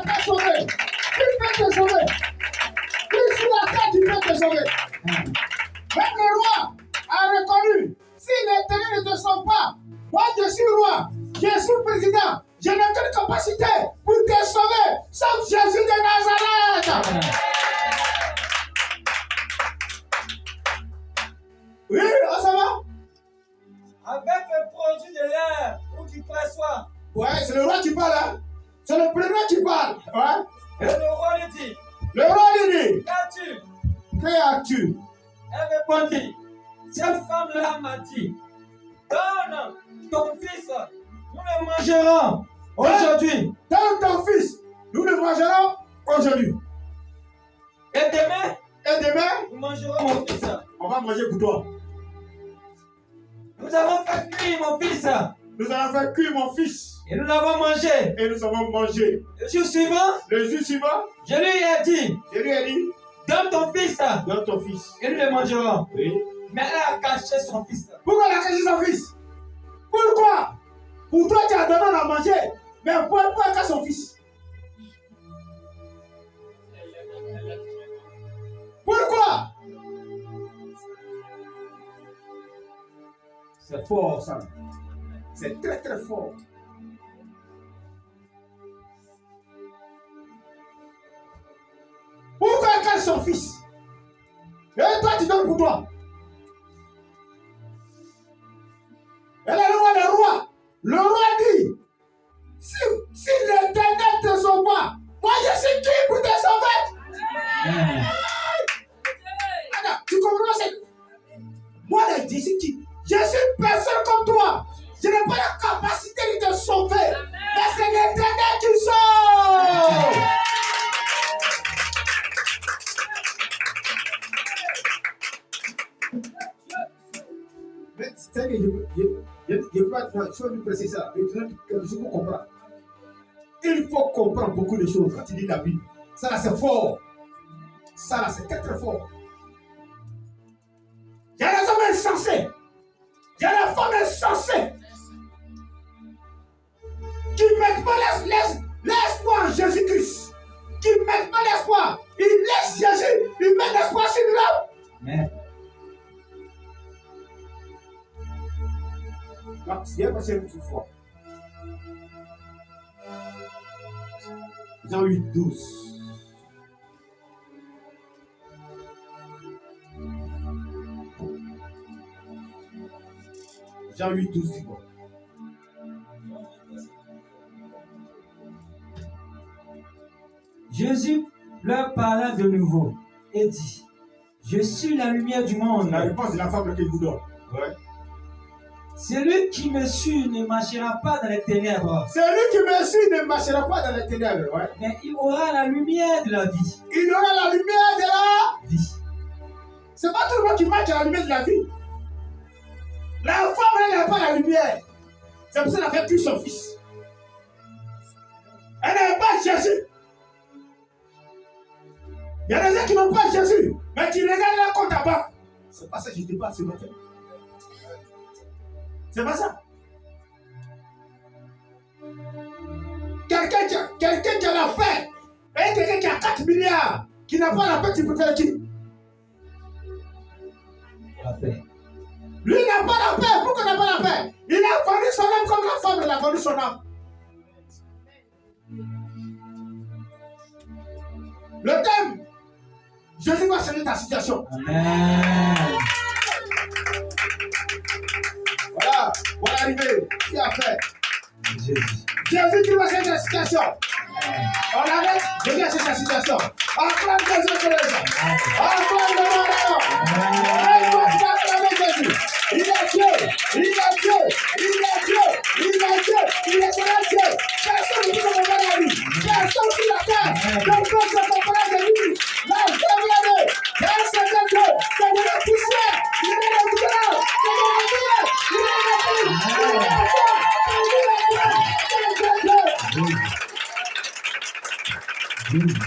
t'a sauvé. Qui peut te sauver? Qui sur la terre qui peut te sauver? Même le roi a reconnu, si l'Éternel ne te sauve pas, moi je suis roi, je suis président, je n'ai aucune capacité pour te sauver, sauf Jésus de Nazareth. Oui, ça va? Avec le produit de l'air, où tu perçois. Ouais, c'est le roi qui parle, hein? C'est le président qui parle. Ouais. Et le roi lui dit, Le roi lui dit, qu'as-tu? qu'as-tu? Elle répondit, cette femme-là m'a dit, donne ton fils, nous le mangerons aujourd'hui. Donne ton fils, nous le mangerons aujourd'hui. Et demain, nous mangerons mon fils. On va manger pour toi. Nous avons fait cuire mon fils. Nous avons fait cuire mon fils. Et nous l'avons mangé. Et nous avons mangé. Le jour suivant, je lui ai dit, donne ton fils. donne ton fils. Et nous le mangerons. Oui. Mais elle a caché son fils. Pourquoi elle a caché son fils? Pourquoi? Pour toi, tu as donné à manger. Mais pourquoi elle cache son fils? Pourquoi? C'est fort, ça. C'est très, très fort. Pourquoi elle cache son fils? Et toi, tu donnes pour toi. Elle est le roi des rois. Le roi dit, si l'Éternel te sauve pas, moi je suis qui pour te sauver? Attends, tu comprends ça? Moi je suis qui? Je suis une personne comme toi. Je n'ai pas la capacité de te sauver. Mais c'est l'Éternel qui sauve. Mais c'est que je peux pas lui préciser ça. Mais tu as quelque chose pour comprendre. Il faut comprendre beaucoup de choses quand tu lis la Bible. Ça là c'est fort. Ça là c'est très très fort. Il y a des hommes insensés. Il y a des femmes insensées qui ne mettent pas l'espoir en Jésus-Christ. Qui ne mettent pas l'espoir. Ils laissent Jésus. Ils mettent l'espoir sur l'homme. Mais non, c'est bien passé une fois. Jean 8, 12. Jean 8, 12 dit quoi? Jésus leur parla de nouveau et dit, je suis la lumière du monde. La réponse de la femme qu'il vous donne. Ouais. Celui qui me suit ne marchera pas dans les ténèbres. Celui qui me suit ne marchera pas dans les ténèbres. Ouais. Mais il aura la lumière de la vie. Il aura la lumière de la vie. C'est pas tout le monde qui marche à la lumière de la vie. La femme, elle n'a pas la lumière. C'est pour ça qu'elle a fait plus son fils. Elle n'a pas Jésus. Il y a des gens qui n'ont pas Jésus, mais qui regardent leur compte à bas. C'est pas ça que je te parle ce matin. C'est pas ça. Quelqu'un qui a la paix, et quelqu'un qui a 4 milliards, qui n'a pas la paix, tu préfères qui? La paix. Lui n'a pas la paix. Pourquoi il n'a pas la paix? Il a connu son âme comme la femme, il a connu son âme. Le thème, Jésus va changer ta situation. Amen. Voilà, voilà arrivé. Qui a fait? Jésus. Jésus qui va changer ta situation. On arrête, Jésus va changer ta situation. Acclame Jésus pour les gens. Acclame le nom. Jésus. Il est Dieu, il est Dieu, il est Dieu, il est Dieu, il est Dieu. Personne ne peut comprendre la vie. Personne sur la terre ne peut comprendre la vie. La vérité, c'est Dieu, c'est de la poussière, il est de la douleur, c'est de la douleur, il est de la douleur, il est de la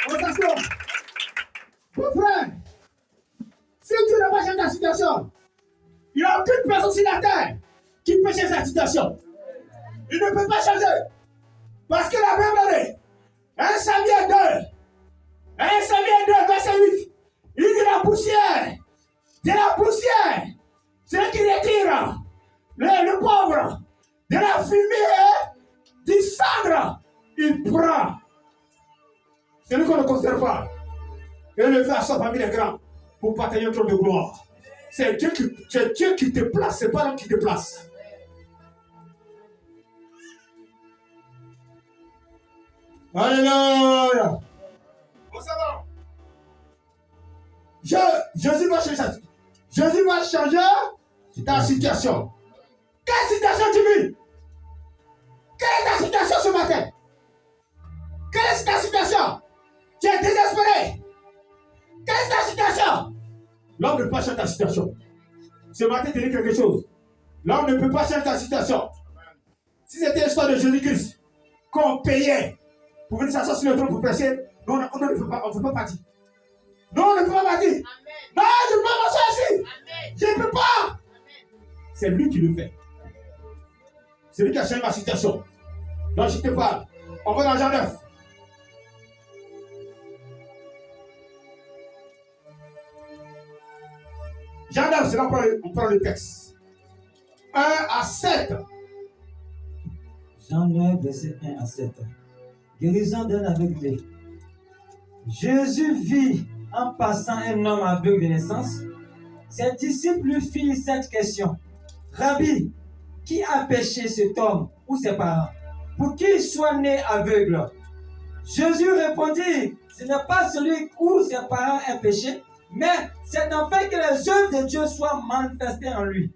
Attention, mon frère, si tu n'as pas changé ta situation, il n'y a aucune personne sur la terre qui peut changer sa situation. Il ne peut pas changer. Parce que la Bible dit, 1 Samuel 2, 1 Samuel 2, verset 8, il dit de la poussière, celui qui retire le pauvre, de la fumée, du cendre, il prend. Celui qu'on ne considère pas, et le fait à sa famille est grand pour partager un trône de gloire. C'est Dieu qui te place, c'est pas l'homme qui te place. Alléluia. Bon, ça va. Jésus va changer ça. Jésus va changer ta situation. Quelle situation tu vis? Quelle est ta situation ce matin? Quelle est ta situation? Tu es désespéré. Quelle est ta situation? L'homme ne peut pas changer ta situation. Ce matin, tu dis quelque chose. L'homme ne peut pas changer ta situation. Si c'était l'histoire de Jésus-Christ qu'on payait pour venir s'asseoir sur le trône pour prêcher, on ne peut pas partir. Non, on ne peut pas partir. Non, je ne peux pas m'asseoir ici. Je ne peux pas. C'est lui qui le fait. C'est lui qui a changé ma situation. Donc je te parle. On va dans Jean 9. Jean 9, c'est là on prend le texte. 1 à 7. Jean 9, verset 1 à 7. Guérison d'un aveuglé. Jésus vit en passant un homme aveugle de naissance. Ses disciples lui firent cette question. Rabbi, qui a péché cet homme ou ses parents pour qu'il soit né aveugle? Jésus répondit, ce n'est pas celui où ses parents ont péché, mais c'est afin que les œuvres de Dieu soient manifestées en lui.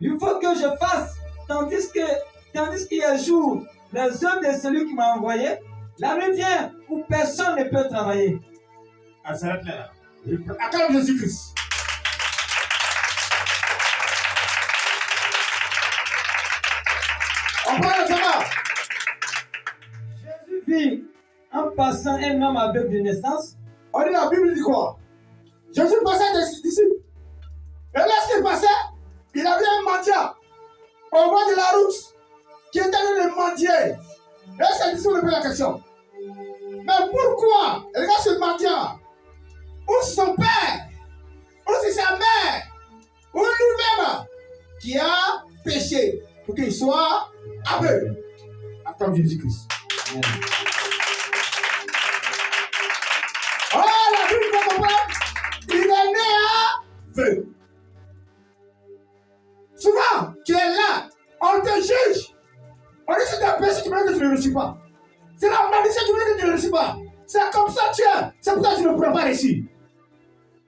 Il faut que je fasse, tandis qu'il y a jour, les œuvres de celui qui m'a envoyé, la nuit vient où personne ne peut travailler. Ah, ça s'arrête là. Acclame Jésus-Christ. On prend le sabbat. Jésus vit en passant un homme aveugle de naissance. On dit la Bible dit quoi? Jésus passait des disciples. Et lorsqu'il passait, il avait un mendiant au bord de la route qui était allé le mendier. Et ses disciples lui posent la question. Mais pourquoi? Regarde ce mendiant. Ou son père, ou c'est sa mère, ou lui-même qui a péché pour qu'il soit aveugle. Attends Jésus-Christ. Oh, la Bible faut comprendre. Il est né aveugle. Souvent, tu es là, on te juge. On dit que c'est un péché, tu veux que tu ne le réussis pas. C'est la malédiction, tu veux que tu ne le réussis pas. C'est comme ça tu es. C'est pour ça que tu ne pourras pas réussir.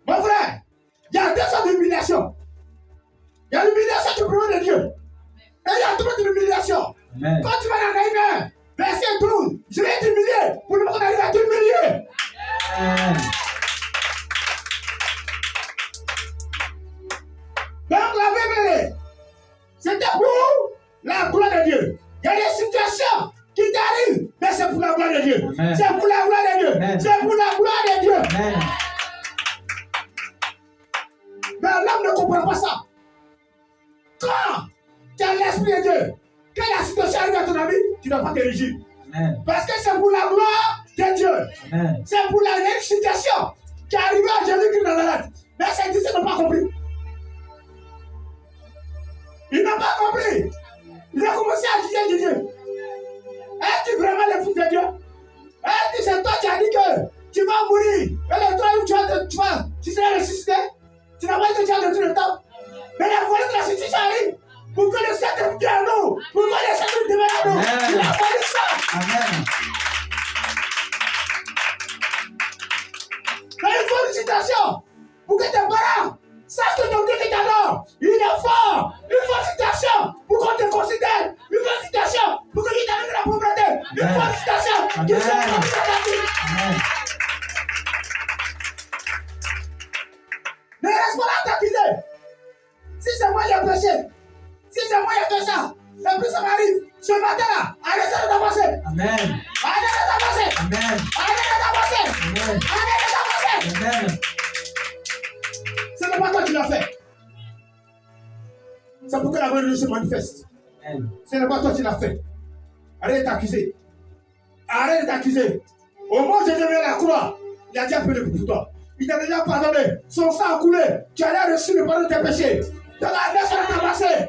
Mon frère, il y a deux sortes d'humiliation. Il y a l'humiliation du premier de Dieu. Et il y a d'autres humiliations. Quand tu vas dans Naïm 1, verset 12, je vais t'humilier pour ne pas qu'on arrive à t'humilier. Donc la Bible, c'était pour la gloire de Dieu. Il y a des situations qui t'arrivent, mais c'est pour la gloire de Dieu. C'est pour la gloire de Dieu. C'est pour la gloire de Dieu. Amen. Mais l'homme ne comprend pas ça. Quand tu as l'esprit de Dieu, quand la situation arrive à ton ami, tu ne dois pas te régir. Parce que c'est pour la gloire de Dieu. Amen. C'est pour la même situation qui est arrivée à Jésus-Christ dans la lettre. Mais ces disciples n'ont pas compris. Ils n'ont pas compris. Ils ont commencé à juger Dieu. Es-tu vraiment le fils de Dieu? Est-ce que c'est toi qui as dit que tu vas mourir et le temps où tu seras ressuscité? Tu n'as pas été déjà de tout le temps. Mais il a fallu que la situation arrive pour que le Seigneur vienne à nous, pour que le Seigneur devienne à nous. Il a fallu ça. Amen. Mais il faut une situation pour que tes parents sachent que ton Dieu qui t'adore, il est fort. Il faut une situation pour qu'on te considère. Il faut une situation pour que tu t'arrives de la pauvreté. Il faut une situation pour que tu sois considéré. Ne reste pas là t'accuser. Si c'est moi qui ai péché, si c'est moi qui ai fait ça, et puis ça m'arrive, ce matin-là, arrêtez de t'avancer. Amen. Arrêtez de t'avancer. Amen. Arrêtez de t'avancer. Amen. Arrêtez de t'avancer. Amen. Ce n'est pas toi qui l'as fait. C'est pour que la gloire de Dieu se manifeste. Amen. Ce n'est pas toi qui l'as fait. Arrête de t'accuser. Arrête de t'accuser. Au moment où Jésus vient à la croix, il a déjà payé pour toi. Il t'a déjà pardonné. Son sang a coulé. Tu as déjà reçu le pardon de tes péchés. Dans la laisse à t'embrasser.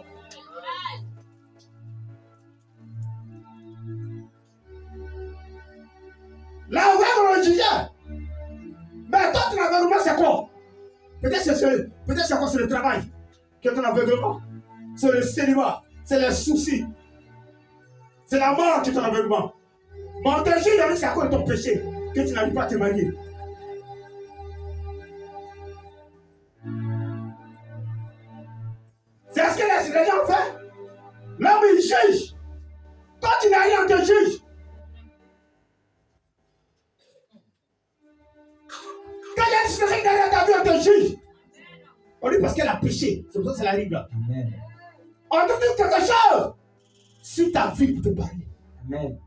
Là, on va le juger. Mais toi, ton aveuglement, c'est quoi? Peut-être c'est quoi? C'est le travail. Que ton aveuglement. C'est le célibat. C'est les soucis. C'est la mort qui est ton aveuglement. Mon péché, c'est à cause de ton péché que tu n'arrives pas à te marier. C'est ce que les gens font. L'homme, il juge. Quand tu n'as rien, on te juge. Quand il y a une situation derrière ta vie, on te juge. On dit parce qu'elle a péché. C'est pour ça que ça arrive là. Amen. On te dit quelque chose sur ta vie pour te parler. Amen.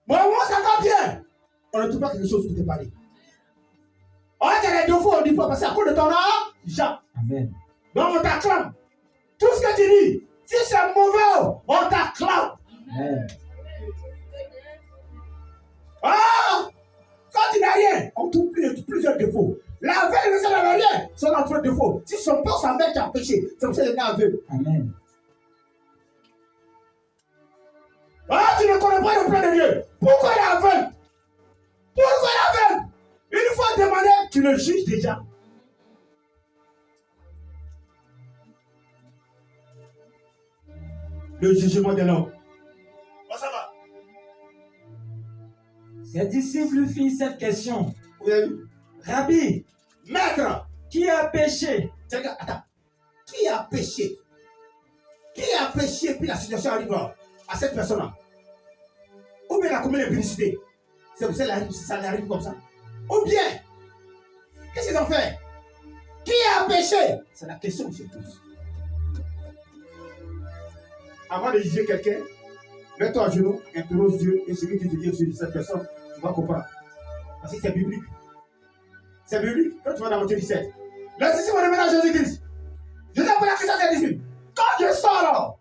Bon, moi, ça va bien. On ne trouve pas quelque chose pour te parler. On a des défauts, on dit pas parce que c'est à cause de ton argent. Amen. Donc on t'acclame. Tout ce que tu dis, si c'est mauvais, on t'acclame. Amen. Ah! Quand tu n'as rien, on trouve plusieurs défauts. L'aveugle, ça n'avait rien, c'est notre défaut. Si son père, sa mère qui a péché, c'est pour ça qu'il est aveugle. Amen. Ah, tu ne connais pas le plan de Dieu. Pourquoi il est aveugle? Pourquoi il est aveugle? Une fois demandé, tu le juges déjà. Le jugement de l'homme. Bon, ça va. Ses disciples lui firent cette question. Vous avez vu? Rabbi, Maître, qui a péché? attends. Qui a péché? Qui a péché puis la situation arrive à cette personne-là? Ou bien il a commis l'impudicité? C'est pour ça que ça arrive comme ça. Ou bien, qu'est-ce qu'ils ont fait? Qui a péché? C'est la question que je pose. Avant de juger quelqu'un, mets-toi à genoux, interroge Dieu et ce que tu te dis sur cette personne, tu vas comprendre. Parce que c'est biblique. C'est biblique. Quand tu vas dans Matthieu 17, les disciples ont demandé à Jésus-Christ. Jésus a posé la question à ses disciples. Quand je sors là,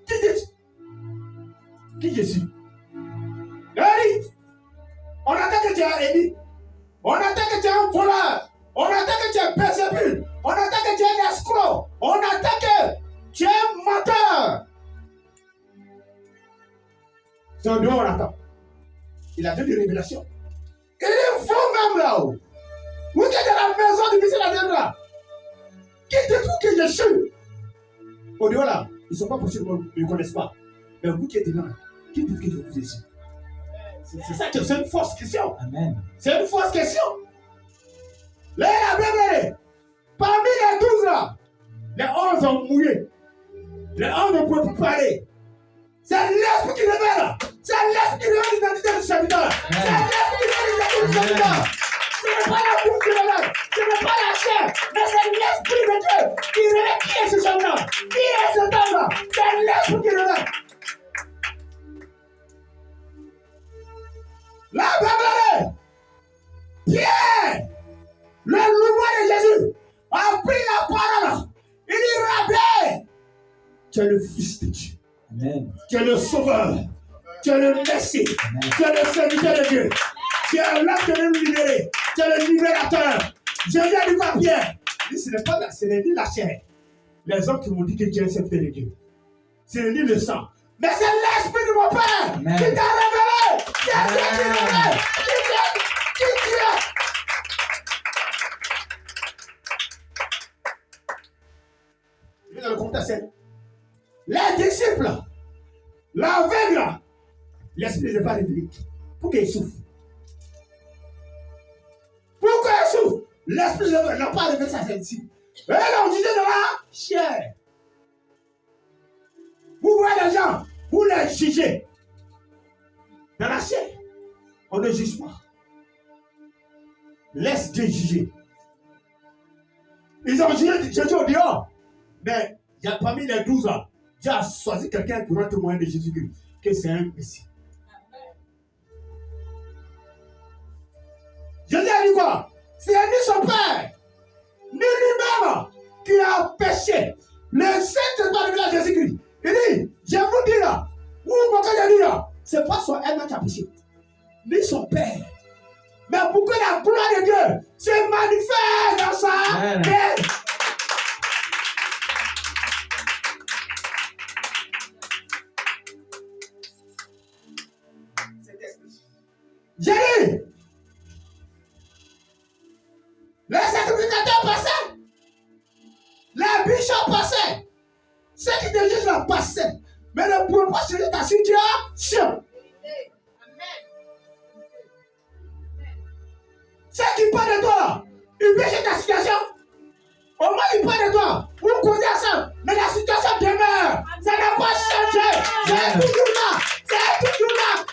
qui dit? Qui je suis? Il dit, on attend que tu es Élie. On attend que tu es un voleur. On attend que tu es Bézébul. On attend que tu es un escroc. On attend que tu es un menteur. C'est en dehors, on attend. Il a donné des révélations. Il est vous-même là-haut. Vous qui êtes dans la maison du ministère de la Terre là. Qui dit tout que je suis? Au dehors là, ils ne sont pas possibles, ils ne me connaissent pas. Mais vous qui êtes dedans, qui dit que je vous ai su? C'est ça que c'est une fausse question. Amen. C'est une fausse question. Là, la Bible, parmi les 12 là, les 11 ont mouillé. Les 11 ne pouvaient plus parler. C'est l'esprit qui révèle. C'est l'esprit qui révèle l'identité du serviteur. C'est l'esprit qui révèle l'identité du serviteur. Ce n'est pas la bouche qui révèle. Ce n'est pas la chair. Mais c'est l'esprit de Dieu qui révèle qui est ce serviteur. Qui est cet homme-là? C'est l'esprit qui révèle. La Bible, Pierre, le loueur de Jésus, a pris la parole. Il dit, Rabbi, tu es le Fils de Dieu. Amen. Tu es le Sauveur. Tu es le Messie. Tu es le serviteur de Dieu. Tu es l'homme qui veut nous libérer. Tu es le libérateur. Jésus a dit quoi, Pierre? Il dit, ce n'est ni la chair. Les hommes qui m'ont dit que tu es le serviteur de Dieu. Ce n'est ni le sang. Mais c'est l'esprit de mon Père qui t'a révélé. C'est Dieu qui révèle. Qui tu es? Je vais dans le contexte. Les disciples, l'aveugle, l'esprit n'est pas révélé. Pourquoi il souffre? Pourquoi il souffre? L'esprit n'a pas révélé ça à ses disciples. Et là, on disait de la chair. Vous voyez les gens, vous les jugez. Dans la chair, on ne juge pas. Laisse Dieu juger. Ils ont jugé Jésus au dehors. Mais il y a parmi les 12 ans, Dieu a choisi quelqu'un pour être témoin de Jésus-Christ, que c'est un Messie. Jésus a dit quoi? C'est ni son Père, ni lui-même qui a péché. Le Saint-Esprit révélé à Jésus-Christ. Il dit, je vous dis là, où mon cœur dit là, c'est pas son elle qui a péché, ni son père. Mais pour que la gloire de Dieu se manifeste dans sa tête. J'ai dit, les sacrificateurs passaient, les bishops passaient, ceux qui te jugent là passaient, mais ne pourront pas changer ta situation. Ceux qui parlent de toi, ils veulent changer ta situation. Au moins, ils parlent de toi. Vous connaissez ça, mais la situation demeure. Ça n'a pas changé. C'est toujours là. C'est toujours là.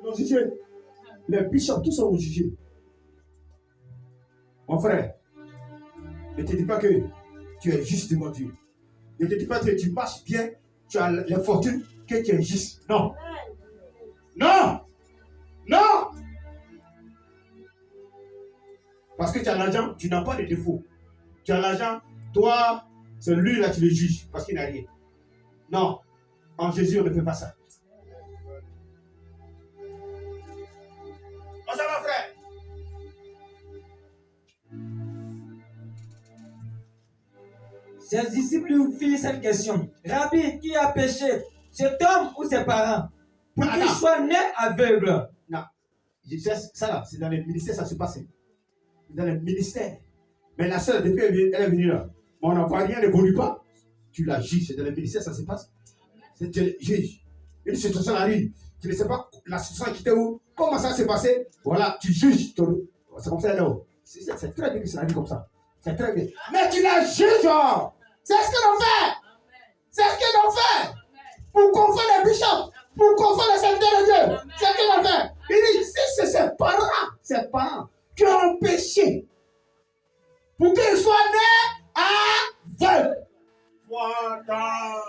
Nos jugés, les bishops, tous sont jugés. Mon frère, ne te dis pas que tu es juste devant Dieu. Ne te dis pas que tu marches bien, tu as la fortune, que tu es juste. Non. Non. Non. Parce que tu as l'argent, tu n'as pas de défaut. Tu as l'argent, toi, c'est lui là, tu le juges parce qu'il n'a rien. Non. En Jésus, on ne fait pas ça. On s'en va, frère. Ses disciples lui firent cette question. Rabbi, qui a péché, cet homme ou ses parents, pour qu'il soit né aveugle? Non. Ça là, c'est dans les ministères, ça se passe. Dans les ministères. Mais la sœur, depuis elle est venue là, on n'a pas rien, ne évolue pas. Tu la juges, c'est dans les ministères, ça se passe. C'est tu juges. Une situation arrive. Tu ne sais pas la situation qui était où. Comment ça s'est passé? Voilà, tu juges. C'est comme ça là. C'est très bien que ça arrive comme ça. C'est très bien. Mais tu la juges. C'est ce que l'on fait. C'est ce que l'on fait. Pour confondre les bishops. Pour confondre les serviteurs de Dieu. C'est ce que l'on fait. Il dit, si c'est ses parents qui ont péché, pour qu'ils soient nés aveugles. Voilà.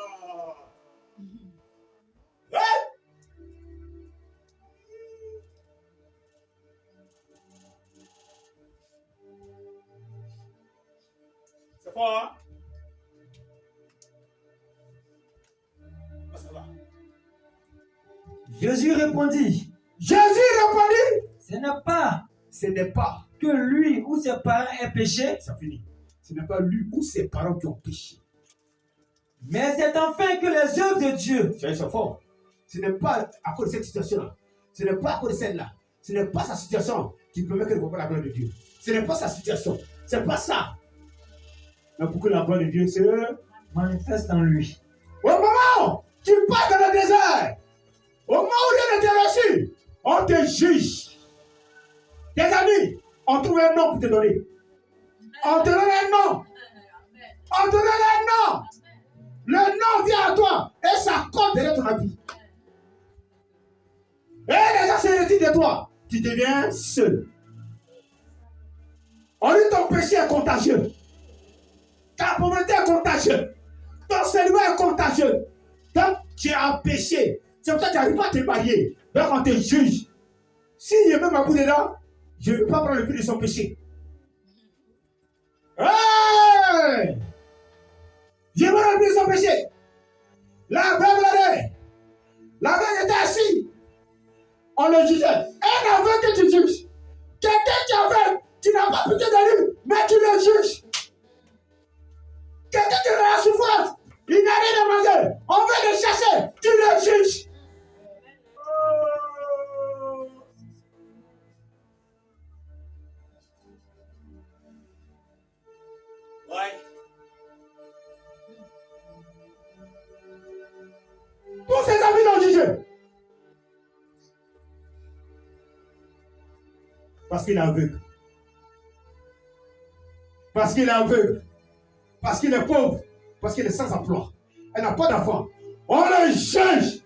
C'est quoi? Ça va. Jésus répondit, ce n'est pas que lui ou ses parents aient péché. Ça finit. Ce n'est pas lui ou ses parents qui ont péché. Mais c'est enfin que les œuvres de Dieu. C'est fort. Ce n'est pas à cause de cette situation-là. Ce n'est pas à cause de celle-là. Ce n'est pas sa situation qui permet qu'elle voit la gloire de Dieu. Ce n'est pas sa situation. Ce n'est pas ça. Mais pour que la gloire de Dieu se manifeste en lui. Au moment où tu pars dans le désert, au moment où rien n'était reçu, on te juge. Tes amis ont trouvé un nom pour te donner. On te donne un nom. On te donne un nom. Le nom vient à toi et ça compte derrière ton habit. Et les gens se retirent de toi. Tu deviens seul. On dit ton péché est contagieux. Ta pauvreté est contagieuse. Ton célibat est contagieux. Donc tu as péché. C'est pour ça que tu n'arrives pas à te marier. Donc on te juge. S'il y a même un bout dedans, je ne vais pas prendre le prix de son péché. Hey! Je vais prendre le prix de son péché. La veuve était assise. On le jugeait. Un aveugle que tu juges. Quelqu'un qui est aveugle, tu n'as pas pitié de lui, mais tu le juges. Quelqu'un qui est dans la souffrance, il n'a rien à manger. On veut le chasser, tu le juges. Ouais. Tous ses amis l'ont jugé. Parce qu'il est aveugle. Parce qu'il est aveugle. Parce qu'il est pauvre. Parce qu'il est sans emploi. Elle n'a pas d'enfant. On le juge.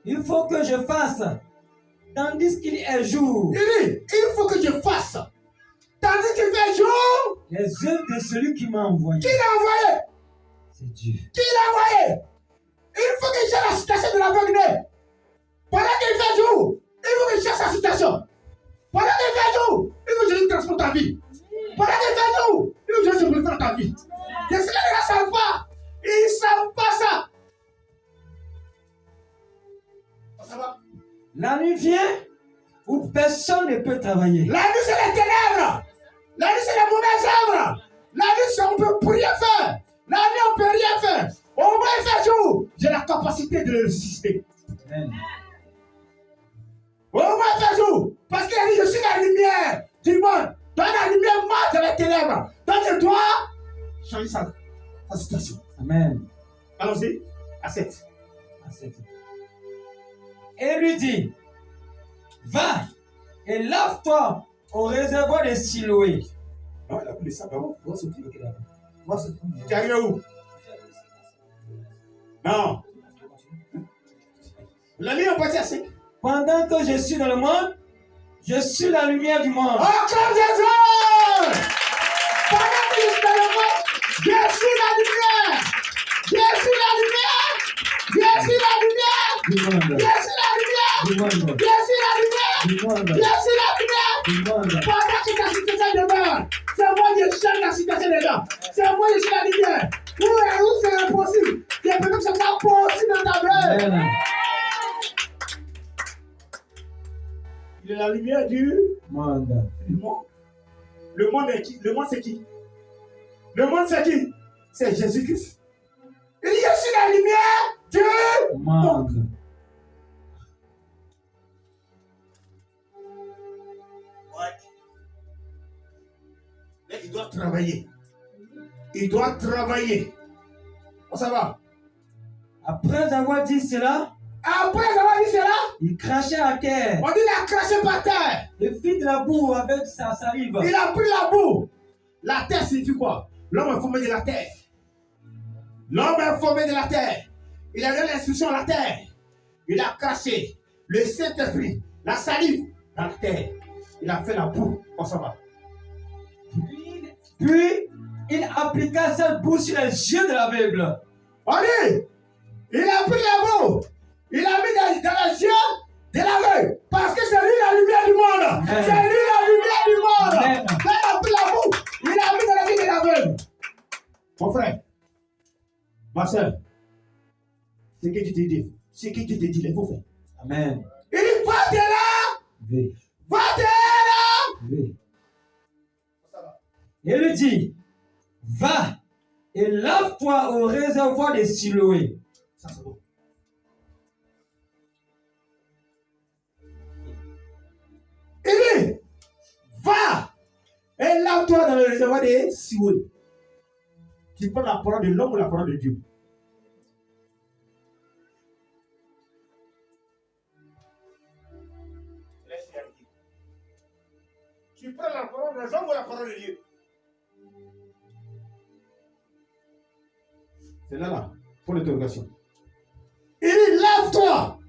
Il faut que je fasse tandis qu'il est jour. Il dit, il faut que je fasse. Tandis qu'il fait jour, Les œuvres de celui qui m'a envoyé. qui l'a envoyé? C'est Dieu. Qui l'a envoyé? Il faut qu'il cherche la citation de l'aveugle. Pendant qu'il fait jour, il faut qu'il cherche sa citation. Pendant qu'il fait jour, il faut que je transporte ta vie. Pendant qu'il fait jour, il faut que je transporte ta vie. Et ce que les gars ne savent pas, ils ne savent pas ça. Ça va? La nuit vient où personne ne peut travailler. La nuit, c'est les ténèbres. La nuit, c'est les mauvaises œuvres. La nuit, on ne peut rien faire. La nuit, on ne peut rien faire. Au moins, il fait jour. J'ai la capacité de le résister. Amen. Au moins, il fait jour. Parce qu'il a dit, je suis la lumière du monde. Dans la lumière, moi, dans les ténèbres. Donc, je dois changer sa situation. Amen. Allons-y. À 7. Et lui dit, va et lave-toi au réservoir de Siloé. Non, il a pris ça d'abord. On va sortir. On va sortir. Tu es arrivé où? Non. La nuit, on passe à 5. Pendant que je suis dans le monde, je suis la lumière du monde. Oh, comme Jésus! Pendant que je suis dans le monde, je suis la lumière! Je suis la lumière! Je suis la lumière! Du monde. Je suis la lumière! Du monde. Je suis la lumière! Du monde. Je suis la lumière! Du monde. Pendant que ta situation demeure, c'est moi qui change la situation des gens. C'est moi qui suis la lumière. Où c'est impossible? Il y a peut-être que c'est pas possible dans ta vie. Amen. Il est la lumière du Monde. monde. Le monde est qui? Le monde c'est qui? Le monde c'est qui? C'est Jésus-Christ. Il dit, je suis la lumière du monde. Monde. Mais il doit travailler. Il doit travailler. Oh, ça va? Après avoir dit cela, Après avoir dit cela, il crachait à terre on dit il a craché par terre. et fit de la boue avec sa salive. Il a pris la boue. La terre signifie quoi? L'homme est formé de la terre. L'homme est formé de la terre. Il a donné l'instruction à la terre. Il a craché le Saint-Esprit, la salive dans la terre. Il a fait la boue. On s'en va. Puis, il appliqua cette boue sur les yeux de l'aveugle. On dit, il a pris la boue. Il a mis dans les yeux de l'aveugle. Parce que c'est lui la lumière du monde. Amen. C'est lui la lumière du monde. Amen. Là, il a pris la boue. Il a mis dans les yeux de l'aveugle. Mon frère, ma soeur, ce que tu te dis, ce que tu te dis, il faut faire. Amen. Il dit, va de là. V. Va de là. V. Et lui dit, va et lave-toi au réservoir de Siloé. Ça, c'est bon. Il dit, va et lave-toi dans le réservoir de Siloé. Tu prends la parole de l'homme ou la parole de Dieu? Tu prends la parole de l'homme ou la parole de Dieu? C'est là, pour l'interrogation. Il dit, lave-toi.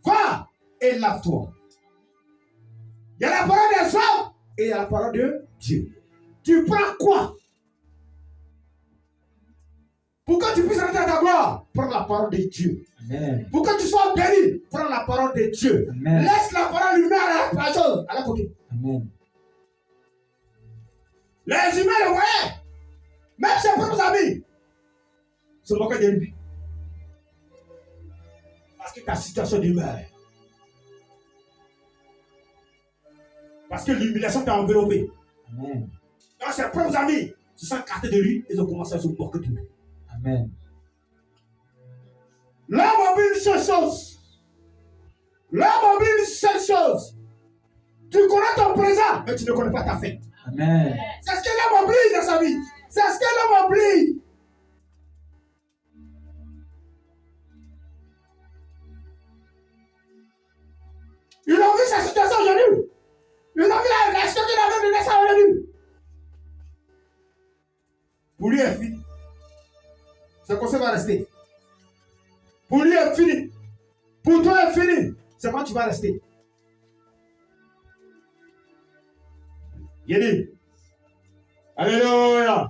Va et lave-toi. Il y a la parole des hommes et il y a la parole de Dieu. Tu prends quoi? Pour que tu puisses rentrer à ta gloire, prends la parole de Dieu. Amen. Pour que tu sois béni, prends la parole de Dieu. Amen. Laisse la parole humaine à la chose, à la côté. Amen. Les humains le voyaient. Même ses propres amis se moquaient de lui. Parce que ta situation demeure. Parce que l'humiliation t'a enveloppé. Amen. Quand ses propres amis se sont écartés de lui, ils ont commencé à se moquer de lui. Amen. L'homme oublie une seule chose. L'homme oublie une seule chose. Tu connais ton présent, mais tu ne connais pas ta fin. Amen. C'est ce que l'homme oublie dans sa vie. C'est ce que l'homme oublie. Ils ont vu sa situation aujourd'hui. Ils ont vu la situation qu'il avait de naissance aujourd'hui. Pour lui, est fini. C'est comme ça va rester. Pour lui, est fini. Pour toi, est fini. C'est quand tu vas rester. J'ai dit. Alléluia.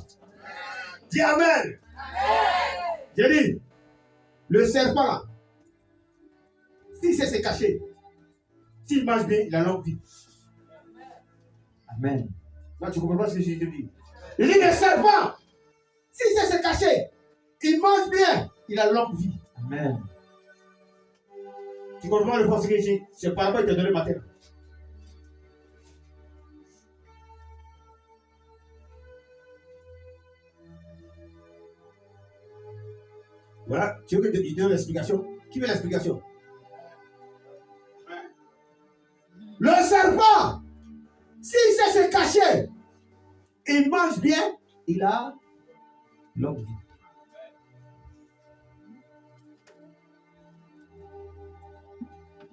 Dis Amen. J'ai dit, le serpent, si c'est se cacher, s'il mange bien, il a longue vie. Amen. Là, tu comprends pas ce que je te dis. Il dit, le serpent, si c'est se cacher, il mange bien, il a longue vie. Amen. Tu comprends le fond ce que je dis? C'est par rapport à te donner matin. Voilà, tu veux que je te donne l'explication? Qui veut l'explication? Le serpent, s'il sait se cacher, il mange bien, il a longue vie.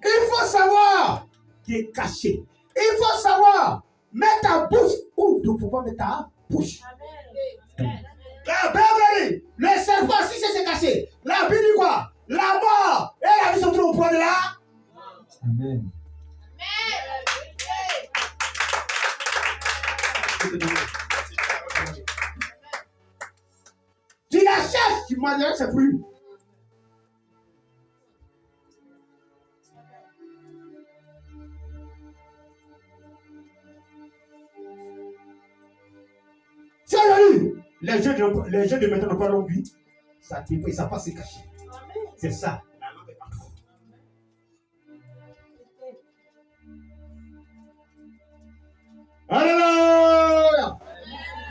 Il faut savoir qui est caché. Il faut savoir mettre ta bouche où tu ne faut pas mettre ta bouche. La Bible dit, le serpent, si c'est se cacher, la Bible dit quoi? La mort et la vie sont au point de là. Amen. Tu la cherches, tu mangeras ses fruits. Si on dit, les jeunes de maintenant n'ont pas longue vie, ça ne peut pas se cacher. C'est ça. Alléluia.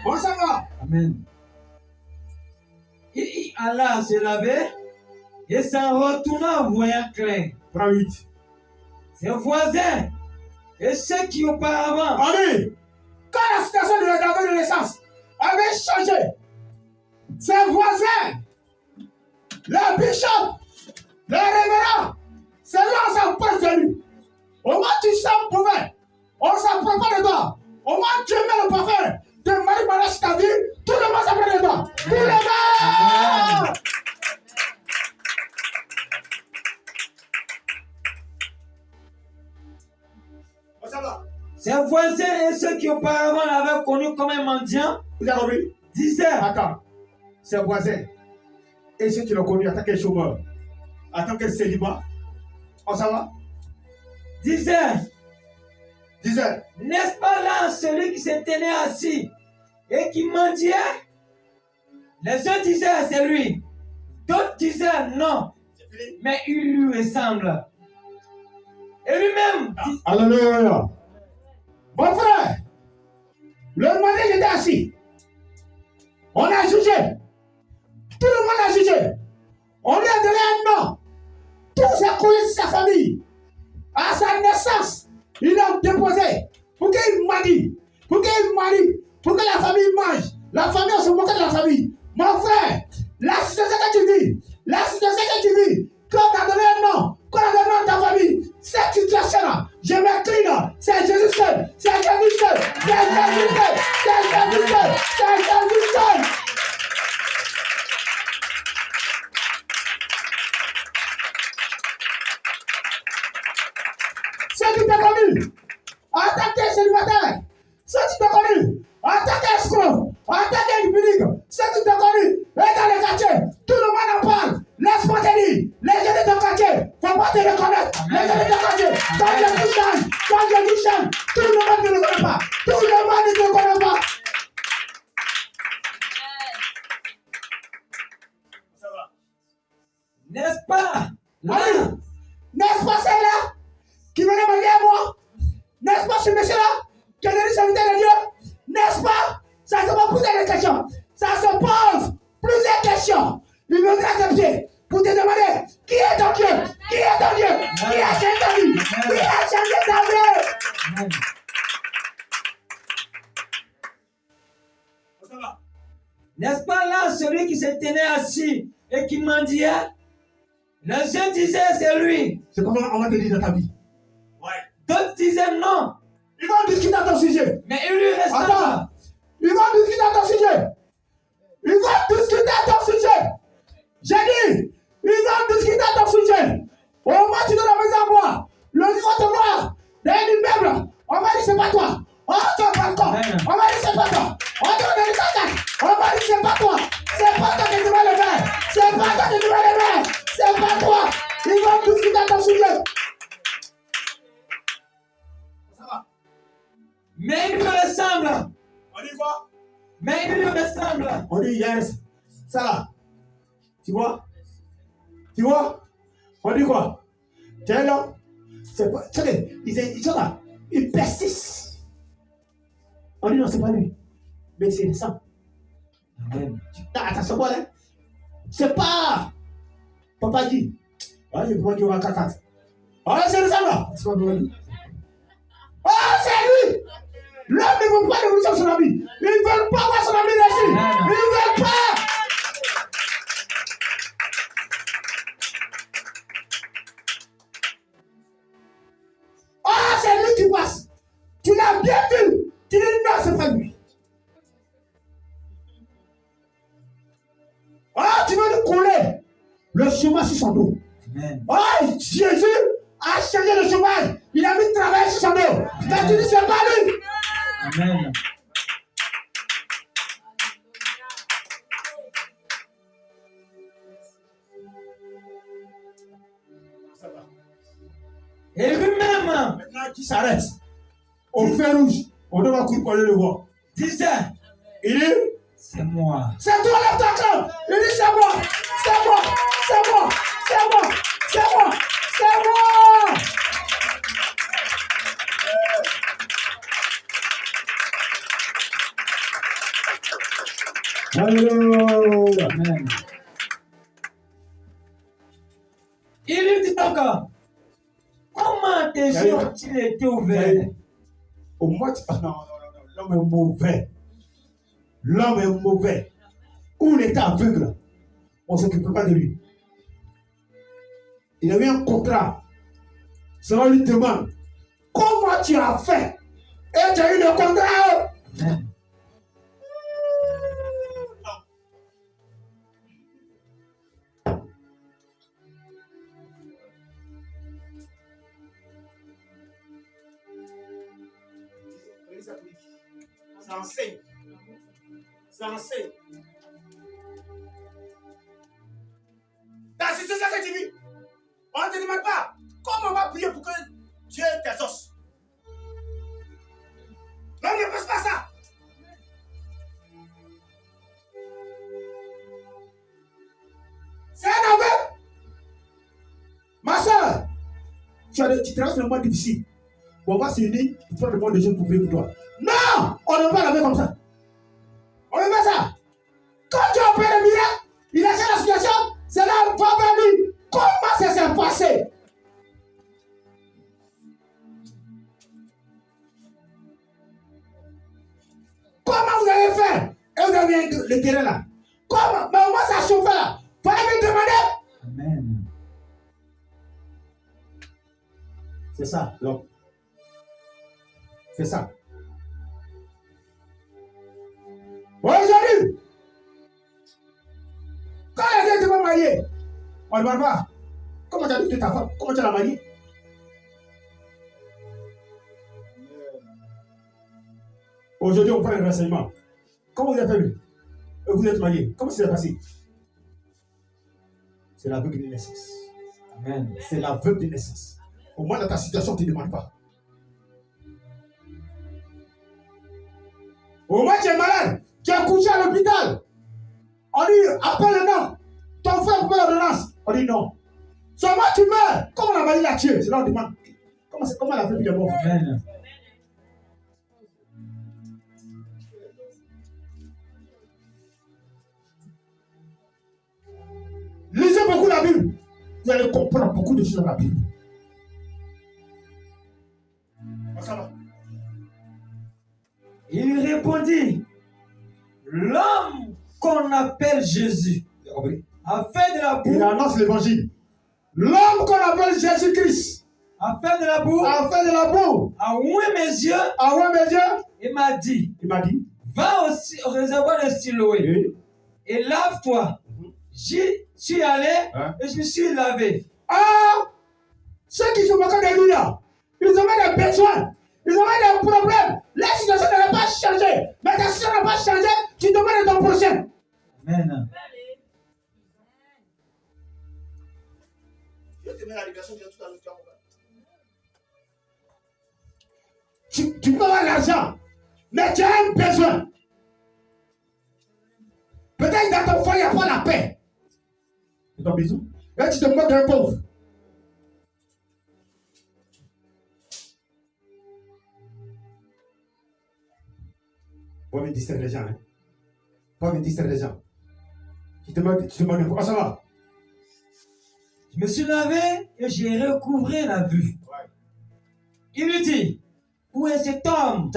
Bon, ça va. Amen. Il alla se laver et s'en retourna en voyant clair. Prends 8. Ses voisins et ceux qui auparavant. Allez. Quand la situation de la de naissance avait changé, ses voisins, le bishop, le révérend, c'est là où on s'approche de lui. Au moment où tu sens mauvais, on s'approche pas de toi. Au moment où tu mets le parfum de Marie-Marie sur ta vie, tout le monde s'approche de toi. Tout le monde! Oh, ça va. Ses voisins et ceux qui auparavant l'avaient connu comme un mendiant Vous avez compris? disaient. Attends, ses voisins et ceux qui l'ont connu en tant que chômeur, en tant que célibat, on s'en va? Disaient. N'est-ce pas là celui qui se tenait assis et qui mendiait? Les uns disaient c'est lui. D'autres disaient non. Mais il lui ressemble. Et lui-même dit. Alléluia. Mon frère, le mendiant était assis. On a jugé. Tout le monde a jugé. On lui a donné un nom. Tous ses collègues de sa famille. À sa naissance, il a déposé pour qu'il marie. Pour que la famille mange. La famille, on se moque de la famille. Mon frère, la situation que tu vis, quand on a donné un nom, quand on a donné un nom à ta famille, cette situation-là, je m'incline, c'est Jésus seul, c'est Jésus seul, c'est Jésus seul, c'est Jésus seul, c'est Jésus seul. Ceux qui t'ont connu en tant que célibataire, ceux qui t'ont connu en tant qu'escroc, en tant qu'individu, ceux qui t'ont connu et dans les quartiers, tout le monde en parle. Laisse-moi te dire, les gens de ton quartier, il ne faut pas te reconnaître. Les gens de ton quartier, quand je dis change, tout le monde ne le connaît pas. Tout le monde ne te connaît pas. Ça va. N'est-ce pas? Allez, n'est-ce pas celle-là qui venait marier à moi? N'est-ce pas ce monsieur-là qui est devenu serviteur de Dieu? N'est-ce pas? Ça se pose des questions. Ça se pose plusieurs questions. Il me gratte le pied pour te demander qui est ton Dieu? Qui est ton Dieu? Qui a changé ta vie? Qui a changé ta vie? N'est-ce pas là celui qui se tenait assis et qui mendiait? Les uns disaient c'est lui. C'est comme ça qu'on va te dire dans ta vie. Ouais. D'autres disaient non. Ils vont discuter à ton sujet. Mais il lui restait. Attends. Ils vont discuter à ton sujet. Ils vont discuter à ton sujet. J'ai dit, ils vont discuter à ton sujet. Au moment où tu es dans la maison à boire, le niveau te voir, dans un immeuble, on va dire c'est pas toi. Oh, tu vas pas encore. c'est pas toi. C'est pas toi que tu vas le faire. C'est pas toi que tu vas le faire. C'est pas toi. Ils vont tout quitter à ton sujet. Ça va. Mais il me ressemble. On dit quoi? Mais il me ressemble. On dit yes. Ça va. Tu vois? Tu vois? On dit quoi? Tiens là. C'est pas. Ils sont là. Ils persistent. On dit non, c'est pas lui. Mais c'est ça. Amen. Attention, quoi là? C'est pas. Papa dit. Ah, il faut qu'il y ait un cacat. Ah, c'est ça là. C'est pas lui. Ah, c'est lui. L'homme ne veut pas de voir son ami. Ils ne veulent pas voir son ami là-dessus. Ils ne veulent pas. Ah, c'est lui qui passe. Tu l'as bien vu. Tu dis non, c'est pas lui. Ah, tu veux nous coller le chômage sur son dos. Amen. Ah, Jésus a changé le chômage. Il a mis le travail sur son dos. Mais tu dis c'est pas lui. Amen. Et lui-même Maintenant, qui s'arrête au feu rouge, on doit courir pour aller le voir. disait, Il dit, c'est moi. c'est toi, lève ta crème. Il dit, c'est moi, c'est moi, c'est moi, c'est moi, c'est moi, c'est moi. Alléluia. Amen. Il lui dit encore, comment tes yeux ont-ils été ouverts? Au moins, non, l'homme est mauvais. L'homme est mauvais. Où il était aveugle, on ne s'occupe pas de lui. Il a eu un contrat. Cela lui demande, comment tu as fait? Et tu as eu le contrat. Amen. Ça enseigne. Ça enseigne. C'est ça que tu dis. On ne te demande pas comment on va prier pour que Dieu t'exauce. Non, ne pense pas ça. C'est un aveu. Ma soeur, tu traverses le moment difficile. On va s'unir pour faire le monde de Dieu pour prier pour toi. Non! On ne va pas la faire comme ça. On ne fait pas ça. Quand tu as opéré le miracle, il a fait la situation, c'est là où va venir. Comment ça s'est passé? Comment vous avez fait? Et vous avez le terrain là. Comment? Mais au moins ça chauffait là. Fallait me demander. Amen. C'est ça, l'homme. C'est ça. Aujourd'hui, quand les deux te vont marier, on ne demande pas. Comment tu as dit que ta femme? Comment tu l'as mariée? Aujourd'hui, on prend le renseignement. Comment vous avez fait? Vous êtes mariés. Comment ça s'est passé? C'est l'aveu de naissance. Amen. C'est l'aveu de naissance. Au moins, dans ta situation, tu ne demandes pas. Au moins, tu es malade. Tu es couché à l'hôpital. On dit, appelle le nom. Ton frère peut l'ordonnance. On dit non. Seulement tu meurs. Comment la maladie l'a tué? C'est là on demande. Comment elle a fait est mort? Amen. Lisez beaucoup la Bible. Vous allez comprendre beaucoup de choses dans la Bible. Ça va. Il répondit, l'homme qu'on appelle Jésus a fait de la Il boue, annonce l'évangile. L'homme qu'on appelle Jésus-Christ a fait de la boue, a fait de la boue. a oué mes yeux Ah ouais, mes yeux. et m'a dit, Il m'a dit. va au réservoir de Siloé Oui. et lave-toi. J'y suis allé et je me suis lavé. Ah, ceux qui sont moqués de lui là, ils ont des besoins, ils ont des problèmes. La situation n'a pas changé. Mais ta situation n'a pas changé, tu demandes à ton prochain. Amen. Je te mets la libération, j'ai tout à l'heure. Tu peux avoir l'argent, mais tu as un besoin. Peut-être dans ton foyer, il n'y a pas la paix. Tu as besoin. Là, tu te moques d'un pauvre. Pas me distraire les gens. Hein. Pas me distraire les gens. Tu te moques comment ça va? Je me suis lavé et j'ai recouvré la vue. Ouais. Il lui dit, où est cet homme?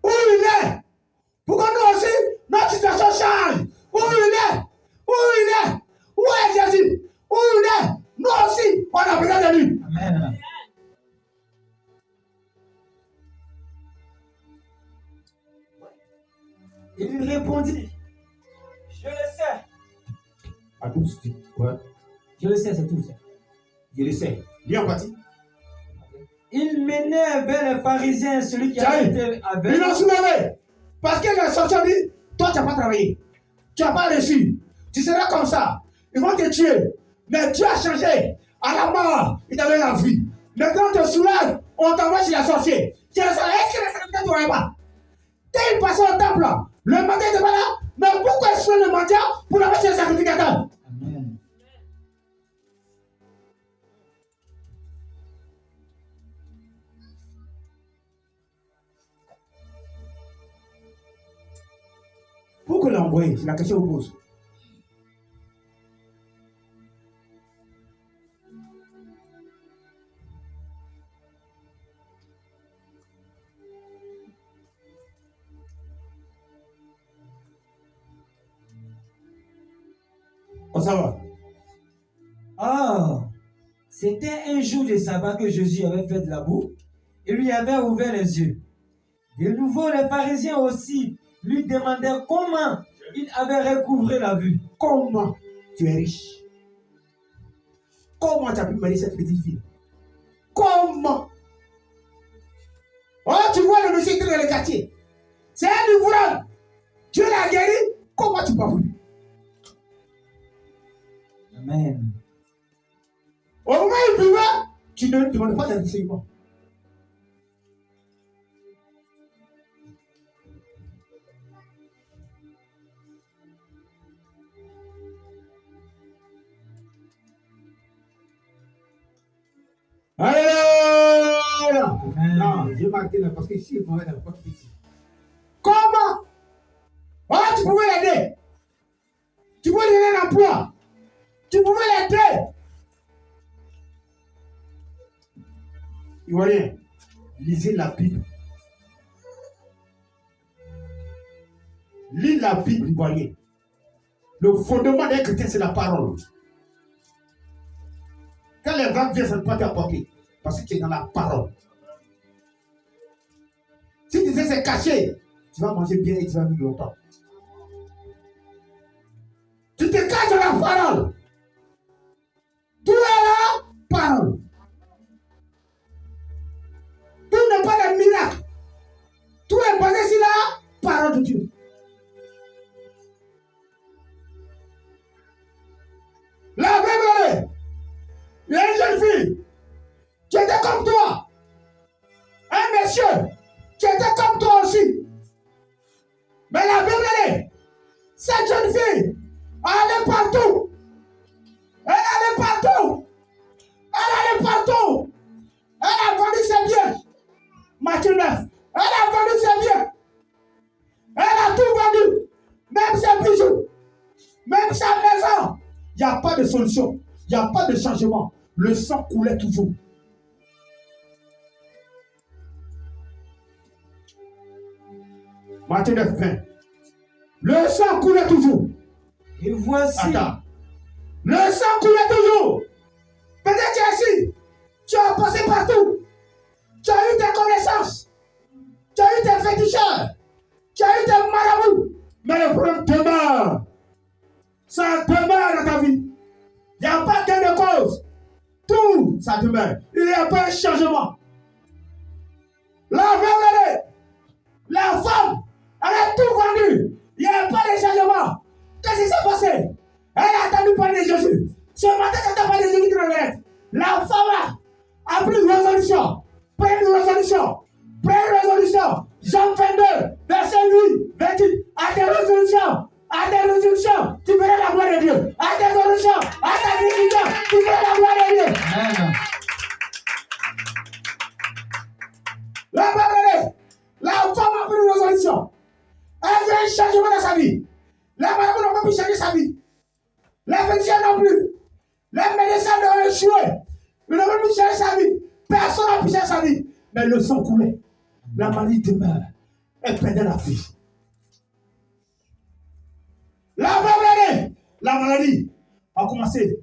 Où il est? Pourquoi nous aussi, notre situation change? Où il est? Où il est? Où est Jésus? Où il est? Nous aussi, on a besoin de lui. Amen. Il lui répondit, je le sais. À tous, ouais. Je le sais, c'est tout. Je le sais. Lui en partie. Il menait vers les pharisiens celui qui avait été avec. Ils l'ont soulevé. Parce qu'il est sorti, dit, toi tu n'as pas travaillé. Tu n'as pas reçu. Tu seras comme ça. Ils vont te tuer. Mais Dieu a changé. À la mort, il t'avait la vie. Maintenant, on te soulève. On t'envoie chez la sorcière. Tu es là, est-ce que la sacrifice ne pas? Dès qu'il passait au temple, le mendiant n'était pas là. Mais pourquoi est-ce que le mendiant pour l'envoyer chez le sacrificateur? Amen. Pourquoi l'envoyer? C'est la question que je pose. On s'en va. Ah, c'était un jour de sabbat que Jésus avait fait de la boue et lui avait ouvert les yeux. De nouveau, les pharisiens aussi lui demandaient comment il avait recouvré la vue. Comment tu es riche? Comment tu as pu marier cette petite fille? Comment? Oh, tu vois le monsieur qui est dans le quartier. C'est un ivrogne. Dieu l'a guéri. Comment tu peux pas? Amen. Au moment où il buvait, tu ne demandes pas d'enseignement. Alléluia! Non, j'ai marqué là parce que ici, il m'avait dans le porte ici. Comment? Oh, tu pouvais l'aider. Tu pouvais lui donner un emploi. Tu pouvais l'aider. Il voit rien. Lisez la Bible. Lis la Bible, il voit rien. Le fondement d'un chrétien, c'est la parole. Quand les vagues viennent, ça ne peut pas t'apporter. Parce que tu es dans la parole. Si tu sais c'est caché, tu vas manger bien et tu vas vivre longtemps. Tu te caches dans la parole. Tout est la parole. Tout n'est pas des miracles. Tout est basé sur la parole de Dieu. La Bible, il y a une jeune fille qui était comme toi. Un monsieur qui était comme toi aussi. Mais la Bible, cette jeune fille, elle allait partout. Elle allait partout. Elle allait partout. Elle a vendu ses biens. Matthieu 9. Elle a vendu ses biens. Elle a tout vendu. Même ses bijoux. Même sa maison. Il n'y a pas de solution. Il n'y a pas de changement. Le sang coulait toujours. Matthieu 9, 20. Le sang coulait toujours. Et voici. Attends. Le sang coulait toujours. Peut-être tu es ici. Tu as passé partout. Tu as eu tes connaissances. Tu as eu tes féticheurs. Tu as eu tes marabouts. Mais le problème demeure. Ça demeure dans ta vie. Il n'y a pas gain de cause. Tout, ça demeure. Il n'y a pas de changement. La vérité, la femme, elle a tout vendu. Il n'y a pas de changement. Qu'est-ce qui s'est Ce matin, quand tu as parlé de Jésus qui relève, la femme a pris une résolution. Prends une résolution. Prends une résolution. Jean 22, verset 8, 28. À tes résolutions. À tes résolutions, tu verras la gloire de Dieu. À tes résolutions, à ta décision, tu verras la gloire de Dieu. Amen. La femme a pris une résolution. Elle veut un changement dans sa vie. La maman n'a pas pu changer sa vie. Les médecins non plus. Les médecins ont échoué. Ils n'ont pas pu changer sa vie. Personne n'a pu changer sa vie. Mais le sang coulait. La maladie demeure. Elle perdait la vie. La maladie a commencé.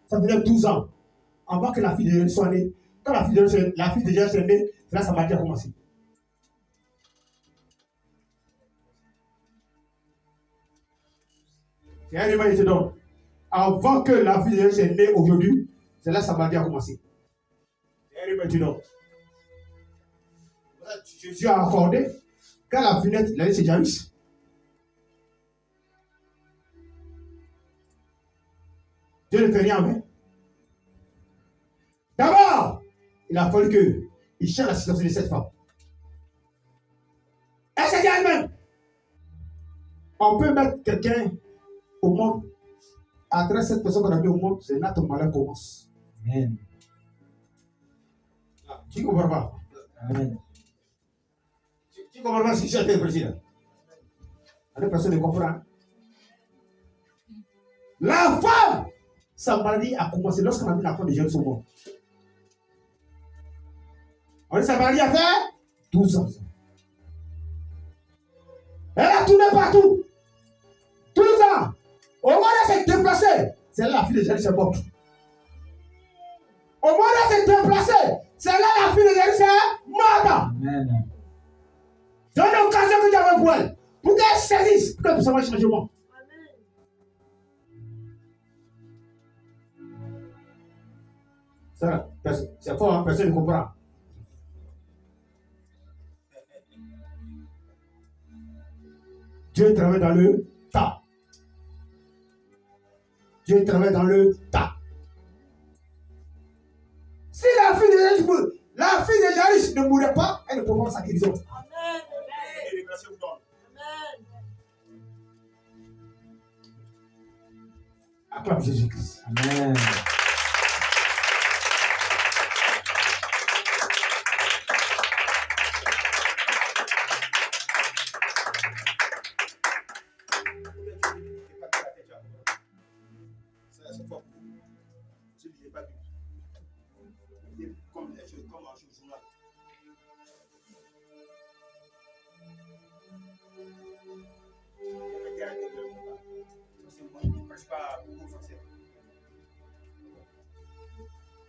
Ça faisait 12 ans. Avant que la fille de Jésus soit née. Quand la fille de Jésus est née, c'est là que sa maladie a commencé. C'est un élément qui te donne. Avant que la fille de Jésus soit née aujourd'hui, c'est là que sa maladie a commencé. C'est un élément qui te donne. Jésus a accordé. Quand la fille naît, il a dit c'est Jairus. Dieu ne fait rien, mais. D'abord, il a fallu qu'il change la situation de cette femme. Elle s'est dit elle-même. On peut mettre quelqu'un au monde. À travers cette personne qu'on a mis au monde, c'est là que ton malheur commence. Amen. Tu ne comprends pas? Amen. Tu ne comprends pas ce que j'ai président? La personne ne comprend. La femme, sa maladie a commencé lorsqu'on a mis la femme de Jésus au monde. On dit sa maladie a fait 12 ans. Elle a tourné partout. 12 ans. Au moment où elle s'est déplacée, c'est là la fille de Jésus s'est morte. Au moment où elle s'est déplacée, c'est là la fille de Jésus s'est morte. Amen. C'est une occasion que tu avais pour elle. Pour qu'elle saisisse, pour qu'elle puisse avoir un changement. C'est fort, hein? Personne ne comprend. Dieu travaille dans le tas. Dieu travaille dans le tas. Si la fille de Jairus ne mourait pas, elle ne pouvait pas sa guérison. Amen. Acclame Jésus-Christ. Amen.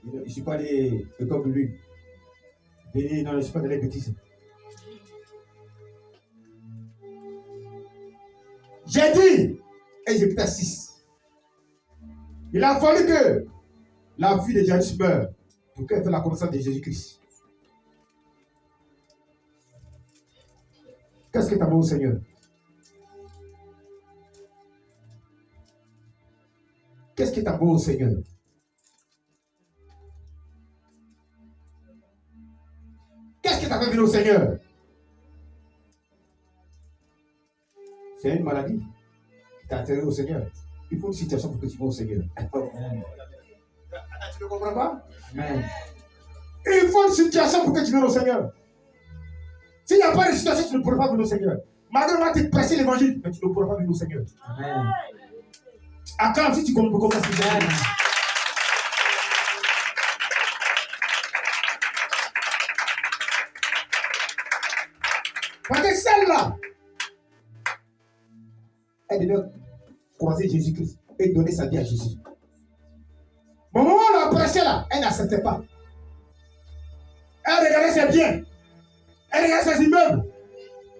Je ne suis pas allé comme lui. Non, je ne suis pas dans les bêtises. J'ai dit, et je persiste. Il a fallu que la fille de Jairus meure pour qu'elle fasse la connaissance de Jésus-Christ. Qu'est-ce que tu as beau au Seigneur? Qu'est-ce que tu as beau au Seigneur? Qu'est-ce que tu as fait venir au Seigneur? C'est une maladie qui t'a attiré au Seigneur. Il faut une situation pour que tu vas au Seigneur. Amen. Tu ne comprends pas? Amen. Il faut une situation pour que tu viennes au Seigneur. S'il n'y a pas de situation, tu ne pourras pas venir au Seigneur. Malgré moi, tu prêches l'évangile, mais tu ne pourras pas venir au Seigneur. Amen. Acclame si tu comprends ce que c'est. Parce que celle-là, elle devait croiser Jésus-Christ et donner sa vie à Jésus. Au moment où on l'a prêché là, elle n'acceptait pas. Elle regardait ses biens. Elle regardait ses immeubles.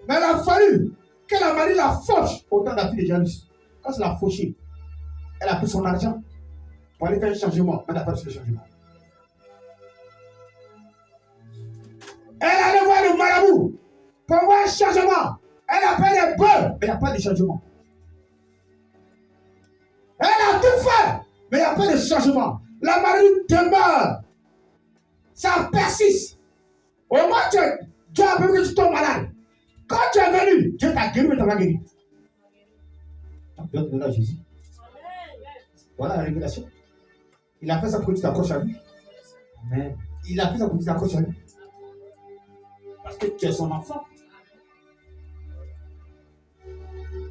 Mais il a fallu que la Marie la fauche au temps de la fille de Jairus. Quand elle l'a fauchée, elle a pris son argent pour aller faire un changement. Elle n'a pas reçu le changement. Elle allait voir le marabout pour voir un changement. Elle a payé des bœufs, mais il n'y a pas de changement. Elle a tout fait, mais il n'y a pas de changement. La maladie demeure. Ça persiste. Au moins, Dieu a besoin que tu tombes malade. Quand tu es venu, Dieu t'a guéri, mais tu n'as pas guéri. Dieu te donne à Jésus. Voilà la révélation. Il a fait ça pour que tu t'accroches à lui. Amen. Il a fait ça pour que tu t'accroches à lui. Parce que tu es son enfant.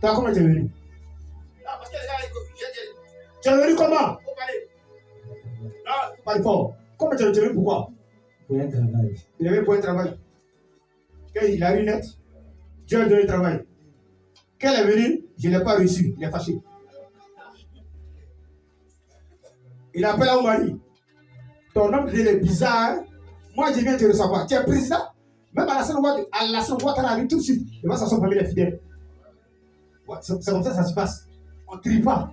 T'as comment tu es venu? Tu es venu comment? Parle fort. Comment tu es venu? Pourquoi? Pour un travail. Il est venu pour un travail. Il a eu une lettre. Dieu a donné le travail. Quand elle est venue, je ne l'ai pas reçu. Il est fâché. Il appelle à mon mari. Ton homme est bizarre. Hein? Moi, je viens te recevoir. Tu es président. Même à la scène, on va tout de suite. Il va s'asseoir parmi les fidèles. C'est comme ça que ça se passe. On ne trie pas.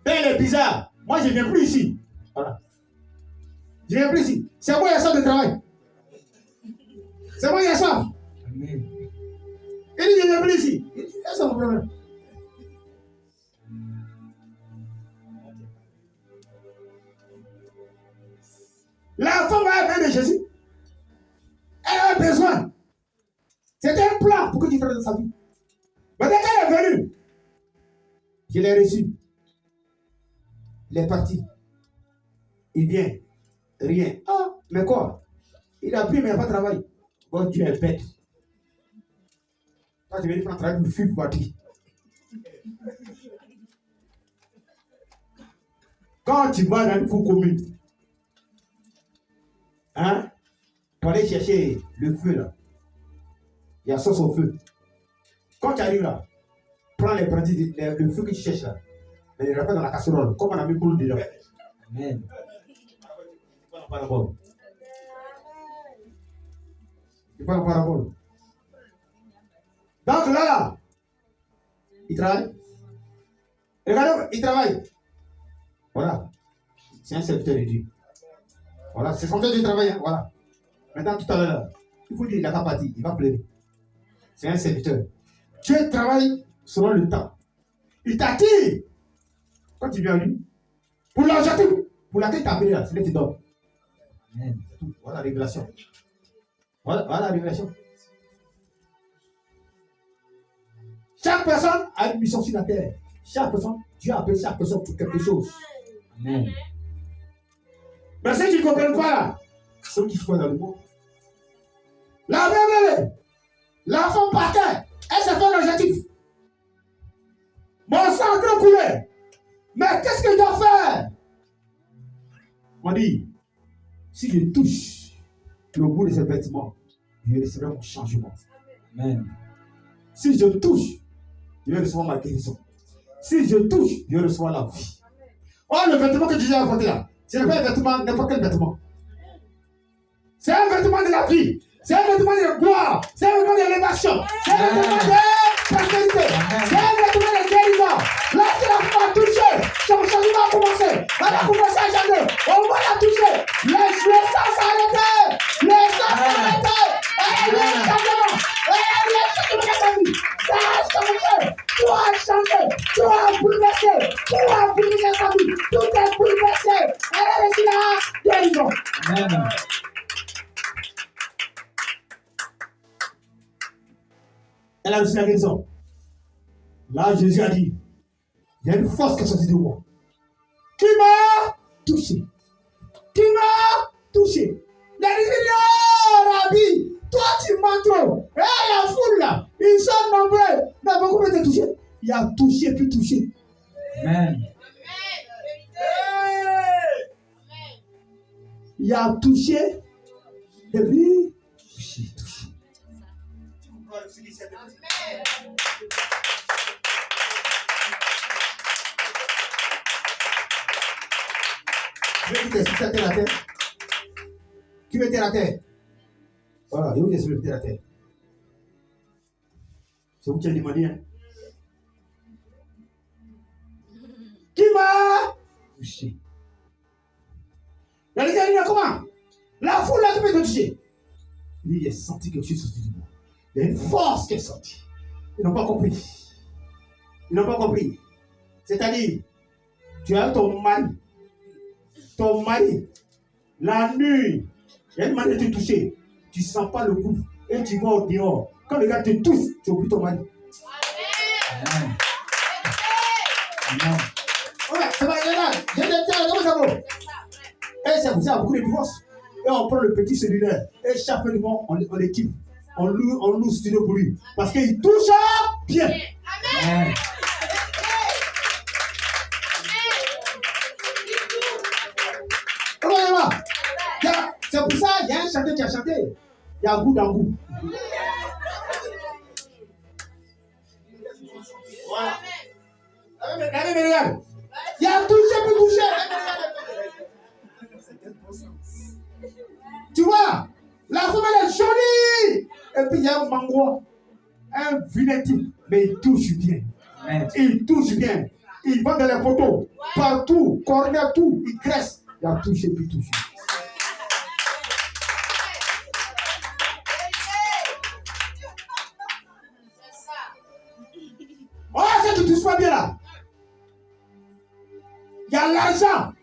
Ben, il est bizarre. Moi, je ne viens plus ici. Voilà. Je ne viens plus ici. C'est moi, il y a ça de travail. C'est moi, il y a ça. Amen. Il dit, je ne viens plus ici. C'est ça mon problème. La femme a besoin de Jésus. Elle a besoin. C'était un plan pour que tu fasses de sa vie. Mais dès qu'elle est venue, je l'ai reçu. Il est parti. Il vient. Rien. Ah, mais quoi? Il a pris, mais il n'a pas travaillé. Bon, Dieu est bête. Toi, tu viens de prendre travail pour fuir pour qui? Quand tu vas dans une foule commune, hein, pour aller chercher le feu là, il y a sauce au feu. Quand tu arrives là, prends les brandy, le feu que tu cherches là, mais il ne pas dans la casserole, comme on a mis pour le dedans. Amen. Tu parles en parabole. Donc là, il travaille. Regardez, il travaille. Voilà. C'est un serviteur de Dieu. Voilà, c'est son fait de travail. Hein. Voilà. Maintenant, tout à l'heure, il faut dire qu'il n'a pas parti, il va pleurer. C'est un serviteur. Dieu travaille selon le temps. Il t'attire. Quand tu viens à lui, pour l'objectif, pour laquelle tu as appelé là, c'est là que tu dors. Amen. Voilà la révélation. Voilà la révélation. Chaque personne a une mission sur la terre. Chaque personne, Dieu a appelé chaque personne pour quelque chose. Amen. Mais ceux qui ne comprennent pas là, ceux qui sont dans le monde. La bébé, l'enfant partait, elle s'est fait l'objectif. Mon sang a coulé. Mais qu'est-ce que je dois faire? On dit, si je touche le bout de ces vêtements, je recevrai mon changement. Amen. Si je touche, je vais recevoir ma guérison. Si je touche, je vais recevoir la vie. Oh, le vêtement que tu as apporté là, ce n'est pas un vêtement, n'importe quel vêtement. C'est un vêtement de la vie. C'est un vêtement de gloire. C'est un vêtement d'élévation. C'est un vêtement de prospérité. C'est un vêtement de guérison. Lorsque la femme a touché, son changement a commencé. Elle a commencé à changer. Au moins, elle a touché. Le sang s'est arrêté. Le sang s'est arrêté. Elle a eu un changement. Elle a eu un changement dans sa vie. Ça a changé. Tout a changé. Tout a bouleversé. Tout a bouleversé sa vie. Tout est bouleversé. Elle a reçu la guérison. Amen. Elle a reçu la guérison. Là, Jésus a dit, il y a une force qui est sortie de moi. Qui m'a touché? Qui m'a touché? Il a dit, oh, Rabbi, toi tu mens trop. Et la foule là, ils sont nombreux. Mais beaucoup m'ont touché. Il a touché puis touché. Amen. Il a touché et puis touché. Je vais dire que la terre. Qui mettait la terre? Voilà, il vous dire la terre. C'est vous qui avez demandé. Hein? Qui m'a touché? La légende, comment? La foule là qui m'a touché. Lui, il a senti quelque chose sorti de moi. Il y a une force qui est sortie. Ils n'ont pas compris. Ils n'ont pas compris. C'est-à-dire, tu as ton mari, la nuit, il y a une manière de te toucher. Tu ne sens pas le goût et tu vas au dehors. Quand le gars te touche, tu oublies ton mari. Amen. Amen. Ouais, ça va, là. Je te dis, comment ça va? Et c'est pour ça, beaucoup de divorces. Et on prend le petit cellulaire. Et chaque fois du mois, on l'équipe. On loue studio pour lui. Parce qu'il touche bien. Amen. C'est pour ça, il y a un chanteur qui a chanté. Il y a un goût dans goût. Voilà. Regarde. Il y a touché pour toucher. Tu vois, la femme elle est jolie. Et puis il y a un mango, un vilain type, mais il touche bien. Amen. Il touche bien. Il va dans les poteaux, partout, corner, tout, il graisse. Il a touché puis touché. Oh, ça tu touches pas bien là. Il y a l'argent.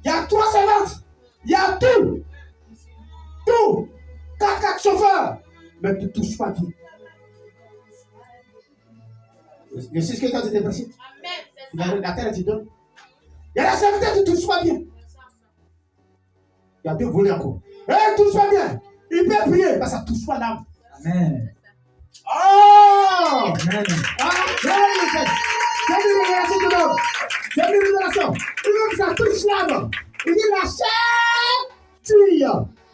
Il y a 3 servantes. Il y a tout. Tout. 4 chauffeurs. Mais tu ne touches pas bien. Je sais ce que tu as dit dépassé. La terre, tu donnes. Il y a la serviteur, tu ne touches pas bien. Il y a 2 volets encore. Eh, touche pas bien. Il peut prier, mais ça ne touche pas l'âme. Amen. Oh! Amen. C'est une révélation de l'homme. C'est une révélation. Il dit que ça touche l'âme. Il dit la chair tue.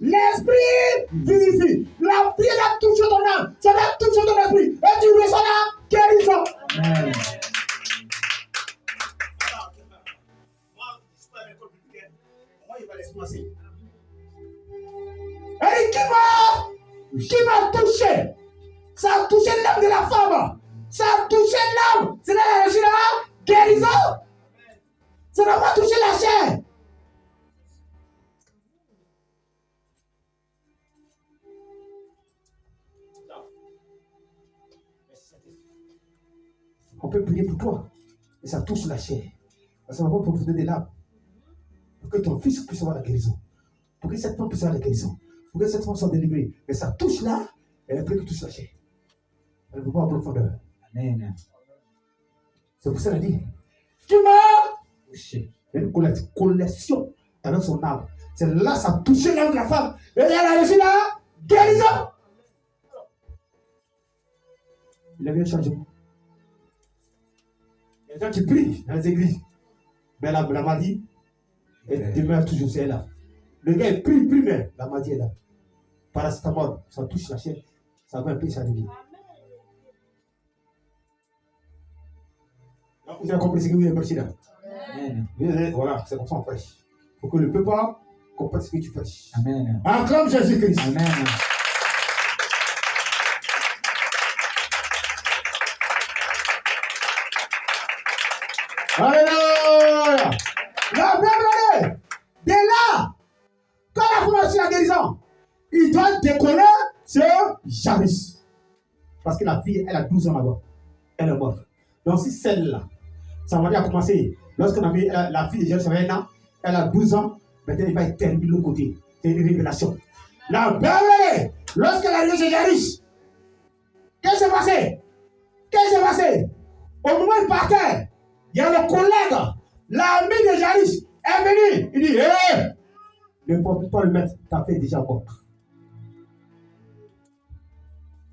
L'esprit vivifie. La prière a touché ton âme. Ça va toucher ton esprit. Et tu reçois la guérison. Amen. Moi, il va laisser passer. Et qui m'a touché? Ça a touché l'âme de la femme. Ça a touché l'âme. C'est la guérison. Ça n'a pas touché la chair. On peut prier pour toi. Et ça touche la chair. Ça va pas profiter des larmes. Pour que ton fils puisse avoir la guérison. Pour que cette femme puisse avoir la guérison. Pour que cette femme soit délivrée. Mais ça touche là. Et après que touche la chair. Elle ne peut pas en profondeur. Amen. C'est pour ça qu'elle dit, tu m'as Touché. une collection dans son âme. C'est là ça a touché l'âme de la femme. Et elle a reçu la guérison. Il a vu un changement. Il y a des gens qui prient dans les églises. Mais la maladie, elle demeure toujours, c'est là. Le gars il prie, mais la maladie est là. Paracétamol, ça touche la chair, ça va un peu, ça revient. Vous avez compris ce que vous avez prêché là? Amen. Voilà, c'est comme ça qu'on prêche. Pour que le peuple comprenne ce que tu prêches. Amen. Acclame Jésus-Christ. Amen. Alléluia. La Bible est de là. Quand la femme a reçu la guérison, il doit décoller sur Jairus. Parce que la fille, elle a 12 ans là-bas. Elle est morte. Donc si celle-là, ça va dire à commencer. Lorsqu'on a mis la fille de Jairus avait 1 an, elle a 12 ans, maintenant il va être terminé de l'autre côté. C'est une révélation. La Bible, lorsqu'elle est arrivée chez Jairus, qu'est-ce qui s'est passé? Qu'est-ce qui s'est passé? Au moment où il partait, il y a le collègue, l'ami de Jairus, est venu. Il dit, hé, ne porte pas le maître, ta fille est déjà morte.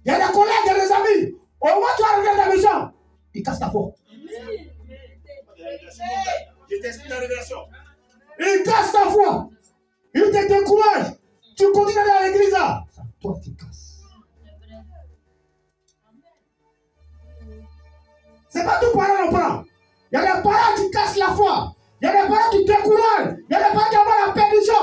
Il y a des collègues, il y a des amis. Au moment où tu arrives dans ta maison, il casse ta foi. Je t'explique la révélation. Il casse ta foi. Il te décourage. Tu continues d'aller à l'église là. Ça, toi, tu casses. C'est pas tout parent on prend. Il y a des parents qui cassent la foi. Il y a des parents qui découragent. Il y a des parents qui ont la perdition.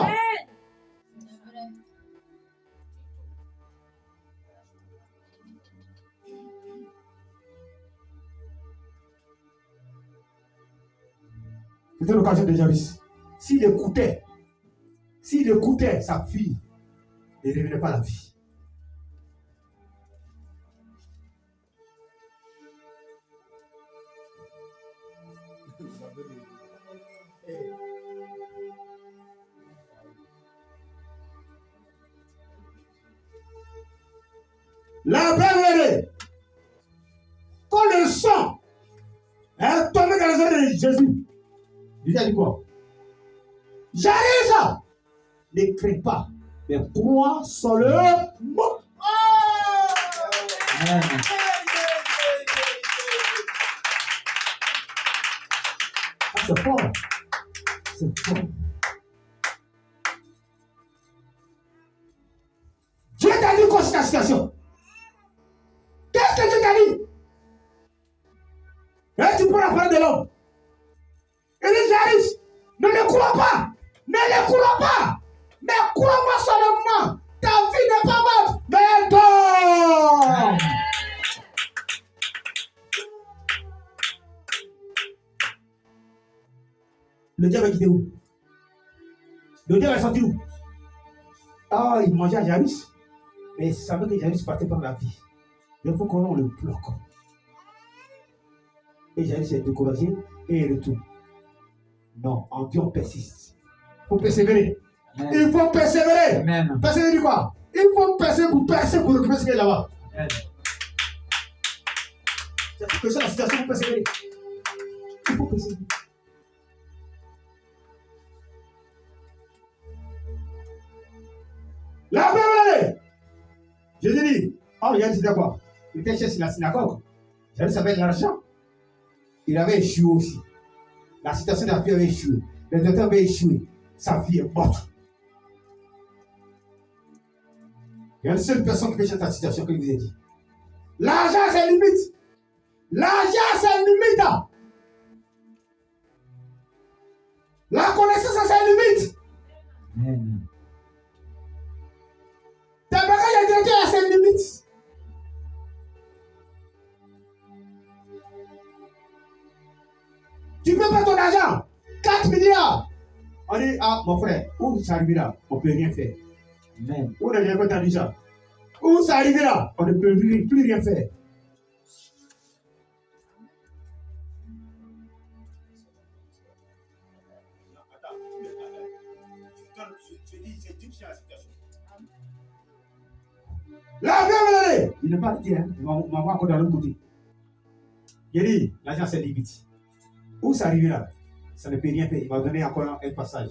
C'était l'occasion de Jairus. S'il écoutait sa fille, il ne revenait pas à la vie. La belle, quand le sang est tombé dans les oreilles de Jésus, il a dit quoi? J'arrive ça. Ne crains pas, mais crois sur le mot. Amen. C'est fort. C'est fort. Dieu t'a dit quoi sur ta situation? Qu'est-ce que Dieu t'a dit? Et tu peux la parole de l'homme. Il dit j'arrive. Ne le crois pas. Ne le crois pas. Mais crois-moi seulement. Ta vie n'est pas morte. Mais dors. Le diable est quitté où? Le diable est sorti où? Ah, il mangeait à Jairus. Mais il savait que Jairus partait par la vie. Il faut qu'on le bloque. Et Jairus est découragé et il retourne. Non, en Dieu on persiste. Il faut persévérer. Amen. Il faut persévérer. Amen. Persévérer du quoi? Il faut persévérer pour récupérer ce qu'il y a là-bas. Amen. C'est que ça la situation pour persévérer. Il faut persévérer. La paix. Jésus dit, oh, il y a dit quoi? Il était chef de la synagogue. Jésus savait l'argent. Il avait échoué aussi. La situation de la vie avait échoué. Le docteur avait échoué. Sa vie est morte. Il y a une seule personne qui peut changer ta situation, comme je vous ai dit. L'argent, c'est limite. L'argent, c'est limite. La connaissance, c'est limite. Amen. Ta bagage de directeur a ses limites. Tu peux pas ton argent. 4 milliards. On dit, ah, mon frère, où ça arrive là? On ne peut rien faire. Amen. Où n'a jamais entendu ça? Où ça arrive là? On ne peut plus rien faire. La vérité, il n'est pas dit, hein. On va voir encore dans l'autre côté. Il dit, l'argent c'est limite. Où ça arrive là? Ça ne peut rien faire. Il m'a donné encore un passage.